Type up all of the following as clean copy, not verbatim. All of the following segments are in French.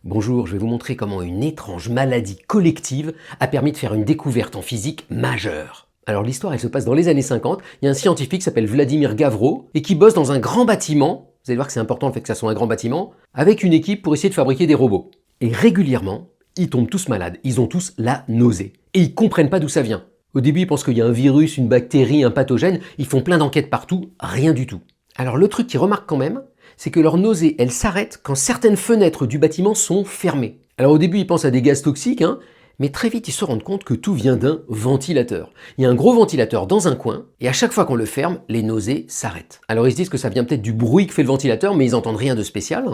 Bonjour, je vais vous montrer comment une étrange maladie collective a permis de faire une découverte en physique majeure. Alors l'histoire, elle se passe dans les années 50, il y a un scientifique qui s'appelle Vladimir Gavro et qui bosse dans un grand bâtiment, vous allez voir que c'est important le fait que ça soit un grand bâtiment, avec une équipe pour essayer de fabriquer des robots. Et régulièrement, ils tombent tous malades, ils ont tous la nausée. Et ils comprennent pas d'où ça vient. Au début, ils pensent qu'il y a un virus, une bactérie, un pathogène, ils font plein d'enquêtes partout, rien du tout. Alors le truc qu'ils remarquent quand même, c'est que leur nausée, elle s'arrête quand certaines fenêtres du bâtiment sont fermées. Alors au début, ils pensent à des gaz toxiques, mais très vite, ils se rendent compte que tout vient d'un ventilateur. Il y a un gros ventilateur dans un coin, et à chaque fois qu'on le ferme, les nausées s'arrêtent. Alors ils se disent que ça vient peut-être du bruit que fait le ventilateur, mais ils n'entendent rien de spécial.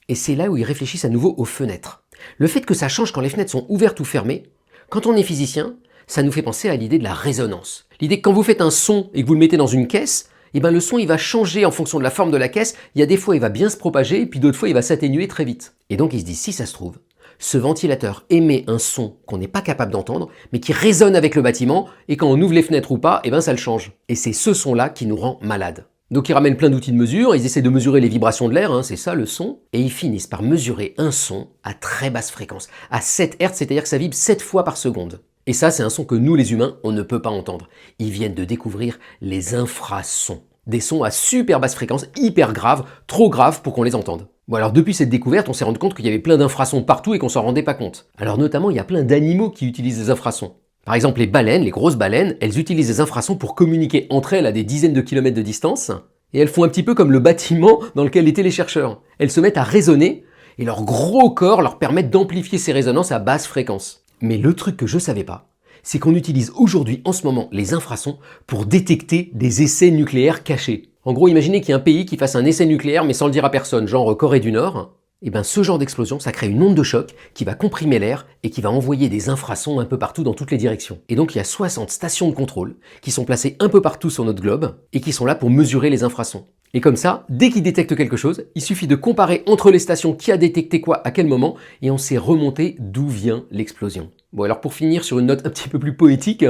Et c'est là où ils réfléchissent à nouveau aux fenêtres. Le fait que ça change quand les fenêtres sont ouvertes ou fermées, quand on est physicien, ça nous fait penser à l'idée de la résonance. L'idée que quand vous faites un son et que vous le mettez dans une caisse, le son il va changer en fonction de la forme de la caisse. Il y a des fois il va bien se propager, et puis d'autres fois il va s'atténuer très vite. Et donc il se dit, si ça se trouve, ce ventilateur émet un son qu'on n'est pas capable d'entendre, mais qui résonne avec le bâtiment, et quand on ouvre les fenêtres ou pas, ça le change. Et c'est ce son-là qui nous rend malades. Donc ils ramènent plein d'outils de mesure, ils essaient de mesurer les vibrations de l'air, c'est ça le son, et ils finissent par mesurer un son à très basse fréquence, à 7 Hz, c'est-à-dire que ça vibre 7 fois par seconde. Et ça, c'est un son que nous, les humains, on ne peut pas entendre. Ils viennent de découvrir les infrasons. Des sons à super basse fréquence, hyper graves, trop graves pour qu'on les entende. Bon alors depuis cette découverte, on s'est rendu compte qu'il y avait plein d'infrasons partout et qu'on s'en rendait pas compte. Alors notamment, il y a plein d'animaux qui utilisent des infrasons. Par exemple, les baleines, les grosses baleines, elles utilisent des infrasons pour communiquer entre elles à des dizaines de kilomètres de distance. Et elles font un petit peu comme le bâtiment dans lequel étaient les chercheurs. Elles se mettent à résonner et leur gros corps leur permettent d'amplifier ces résonances à basse fréquence. Mais le truc que je savais pas, c'est qu'on utilise aujourd'hui, en ce moment, les infrasons pour détecter des essais nucléaires cachés. En gros, imaginez qu'il y a un pays qui fasse un essai nucléaire mais sans le dire à personne, genre Corée du Nord. Ce genre d'explosion, ça crée une onde de choc qui va comprimer l'air et qui va envoyer des infrasons un peu partout dans toutes les directions. Et donc il y a 60 stations de contrôle qui sont placées un peu partout sur notre globe et qui sont là pour mesurer les infrasons. Et comme ça, dès qu'ils détectent quelque chose, il suffit de comparer entre les stations qui a détecté quoi à quel moment et on sait remonter d'où vient l'explosion. Bon alors pour finir sur une note un petit peu plus poétique,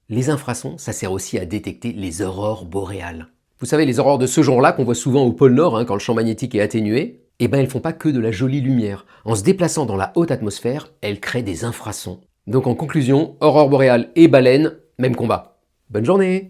les infrasons, ça sert aussi à détecter les aurores boréales. Vous savez, les aurores de ce genre-là qu'on voit souvent au pôle Nord quand le champ magnétique est atténué, elles font pas que de la jolie lumière. En se déplaçant dans la haute atmosphère, elles créent des infrasons. Donc en conclusion, aurore boréale et baleine, même combat. Bonne journée!